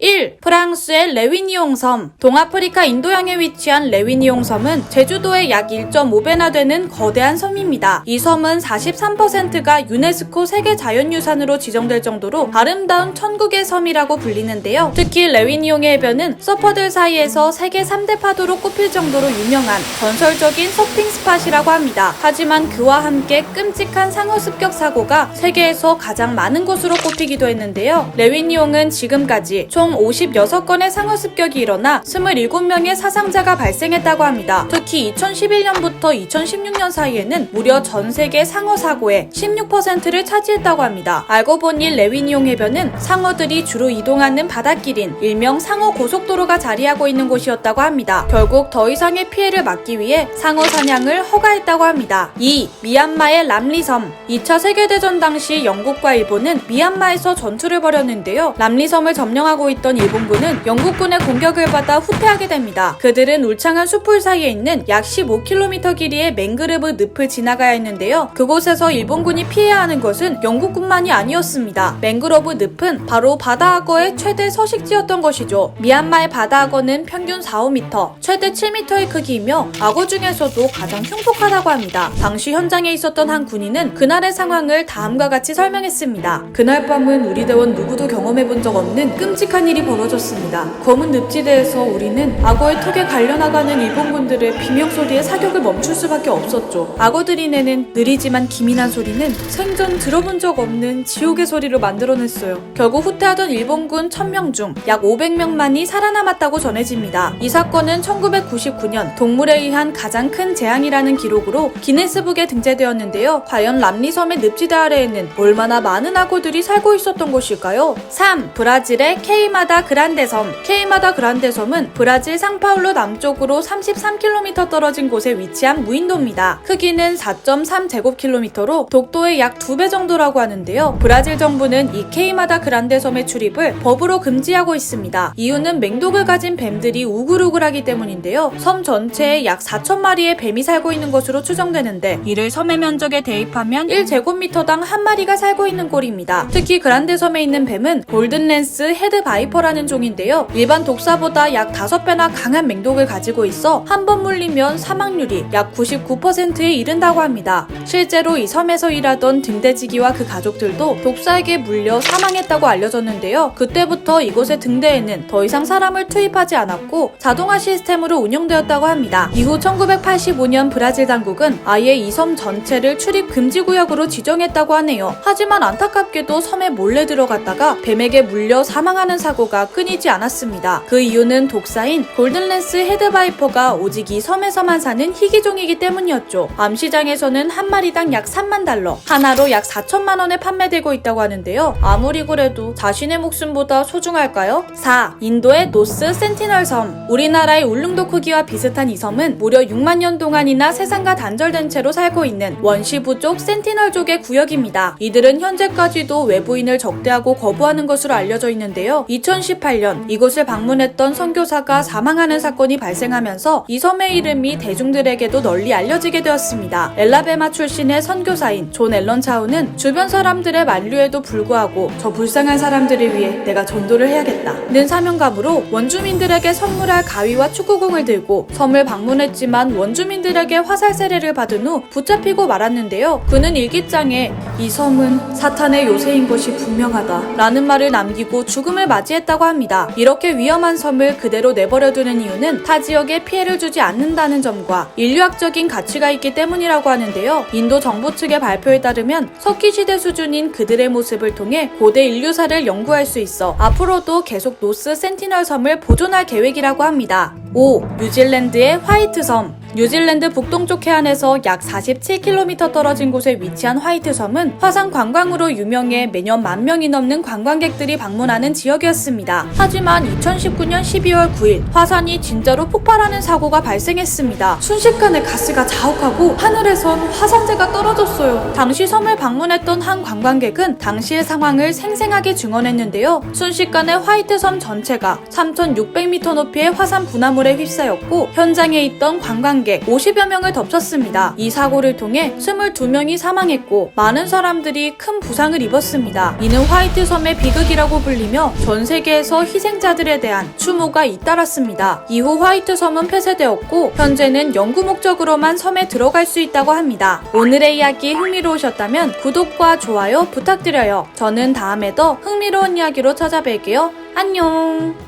1. 프랑스의 레위니옹 섬. 동아프리카 인도양에 위치한 레위니옹 섬은 제주도의 약 1.5배나 되는 거대한 섬입니다. 이 섬은 43%가 유네스코 세계 자연유산으로 지정될 정도로 아름다운 천국의 섬이라고 불리는데요. 특히 레위니옹의 해변은 서퍼들 사이에서 세계 3대 파도로 꼽힐 정도로 유명한 전설적인 서핑 스팟이라고 합니다. 하지만 그와 함께 끔찍한 상어 습격 사고가 세계에서 가장 많은 곳으로 꼽히기도 했는데요. 레위니옹은 지금까지 총 56건의 상어 습격이 일어나 27명의 사상자가 발생했다고 합니다. 특히 2011년부터 2016년 사이에는 무려 전 세계 상어 사고의 16%를 차지했다고 합니다. 알고 보니 레위니옹 해변은 상어들이 주로 이동하는 바닷길인 일명 상어 고속도로가 자리하고 있는 곳이었다고 합니다. 결국 더 이상의 피해를 막기 위해 상어 사냥을 허가했다고 합니다. 2. 미얀마의 람리섬. 2차 세계대전 당시 영국과 일본은 미얀마에서 전투를 벌였는데요. 람리섬을 점령하고 있던 일본군은 영국군의 공격을 받아 후퇴하게 됩니다. 그들은 울창한 숲풀 사이에 있는 약 15km 길이의 맹그르브 늪을 지나가야 했는데요. 그곳에서 일본군이 피해야 하는 것은 영국군만이 아니었습니다. 맹그로브 늪은 바로 바다악어의 최대 서식지였던 것이죠. 미얀마의 바다악어는 평균 4~5m, 최대 7m의 크기이며 악어 중에서도 가장 흉폭하다고 합니다. 당시 현장에 있었던 한 군인은 그날의 상황을 다음과 같이 설명했습니다. 그날 밤은 우리 대원 누구도 경험해본 적 없는 끔찍한 일이 벌어졌습니다. 검은 늪지대에서 우리는 악어의 턱에 갈려나가는 일본군들의 비명소리에 사격을 멈출 수밖에 없었죠. 악어들이 내는 느리지만 기민한 소리는 생전 들어본 적 없는 지옥의 소리로 만들어냈어요. 결국 후퇴하던 일본군 1000명 중 약 500명만이 살아남았다고 전해집니다. 이 사건은 1999년 동물에 의한 가장 큰 재앙이라는 기록으로 기네스북에 등재되었는데요. 과연 람리섬의 늪지대 아래에는 얼마나 많은 악어들이 살고 있었던 것일까요? 3. 브라질의 케이마다 그란데 섬. 케이마다 그란데 섬은 브라질 상파울루 남쪽으로 33km 떨어진 곳에 위치한 무인도입니다. 크기는 4.3제곱킬로미터로 독도의 약 2배 정도라고 하는데요. 브라질 정부는 이 케이마다 그란데 섬의 출입을 법으로 금지하고 있습니다. 이유는 맹독을 가진 뱀들이 우글우글하기 때문인데요. 섬 전체에 약 4,000마리의 뱀이 살고 있는 것으로 추정되는데 이를 섬의 면적에 대입하면 1제곱미터당 한 마리가 살고 있는 꼴입니다. 특히 그란데 섬에 있는 뱀은 골든랜스 헤드 바이퍼라는 종인데요. 일반 독사보다 약 5배나 강한 맹독을 가지고 있어 한 번 물리면 사망률이 약 99%에 이른다고 합니다. 실제로 이 섬에서 일하던 등대지기와 그 가족들도 독사에게 물려 사망했다고 알려졌는데요. 그때부터 이곳의 등대에는 더 이상 사람을 투입하지 않았고 자동화 시스템으로 운영되었다고 합니다. 이후 1985년 브라질 당국은 아예 이 섬 전체를 출입 금지 구역으로 지정했다고 하네요. 하지만 안타깝게도 섬에 몰래 들어갔다가 뱀에게 물려 사망하는 사고가 끊이지 않았습니다. 그 이유는 독사인 골든랜스 헤드바이퍼가 오직 이 섬에서만 사는 희귀종이기 때문이었죠. 암시장에서는 한 마리당 약 3만 달러, 하나로 약 4천만 원에 판매되고 있다고 하는데요. 아무리 그래도 자신의 목숨보다 소중할까요? 4. 인도의 노스 센티널 섬. 우리나라의 울릉도 크기와 비슷한 이 섬은 무려 6만 년 동안이나 세상과 단절된 채로 살고 있는 원시 부족 센티널족의 구역입니다. 이들은 현재까지도 외부인을 적대하고 거부하는 것으로 알려져 있는데요. 2018년 이곳을 방문했던 선교사가 사망하는 사건이 발생하면서 이 섬의 이름이 대중들에게도 널리 알려지게 되었습니다. 엘라베마 출신의 선교사인 존 앨런 차우는 주변 사람들의 만류에도 불구하고 저 불쌍한 사람들을 위해 내가 전도를 해야겠다는 사명감으로 원주민들에게 선물할 가위와 축구공을 들고 섬을 방문했지만 원주민들에게 화살 세례를 받은 후 붙잡히고 말았는데요. 그는 일기장에 이 섬은 사탄의 요새인 것이 분명하다 라는 말을 남기고 죽음을 맞이했다고 합니다. 이렇게 위험한 섬을 그대로 내버려두는 이유는 타 지역에 피해를 주지 않는다는 점과 인류학적인 가치가 있기 때문이라고 하는데요. 인도 정부 측의 발표에 따르면 석기시대 수준인 그들의 모습을 통해 고대 인류사를 연구할 수 있어 앞으로도 계속 노스 센티널 섬을 보존할 계획이라고 합니다. 5. 뉴질랜드의 화이트 섬. 뉴질랜드 북동쪽 해안에서 약 47km 떨어진 곳에 위치한 화이트 섬은 화산 관광으로 유명해 매년 10,000명이 넘는 관광객들이 방문하는 지역이었습니다. 하지만 2019년 12월 9일 화산이 진짜로 폭발하는 사고가 발생했습니다. 순식간에 가스가 자욱하고 하늘에선 화산재가 떨어졌어요. 당시 섬을 방문했던 한 관광객은 당시의 상황을 생생하게 증언했는데요. 순식간에 화이트 섬 전체가 3,600m 높이의 화산 분화물에 휩싸였고 현장에 있던 관광객 관광객 50여 명을 덮쳤습니다. 이 사고를 통해 22명이 사망했고 많은 사람들이 큰 부상을 입었습니다. 이는 화이트 섬의 비극이라고 불리며 전 세계에서 희생자들에 대한 추모가 잇따랐습니다. 이후 화이트 섬은 폐쇄되었고 현재는 연구 목적으로만 섬에 들어갈 수 있다고 합니다. 오늘의 이야기 흥미로우셨다면 구독과 좋아요 부탁드려요. 저는 다음에 더 흥미로운 이야기로 찾아뵐게요. 안녕.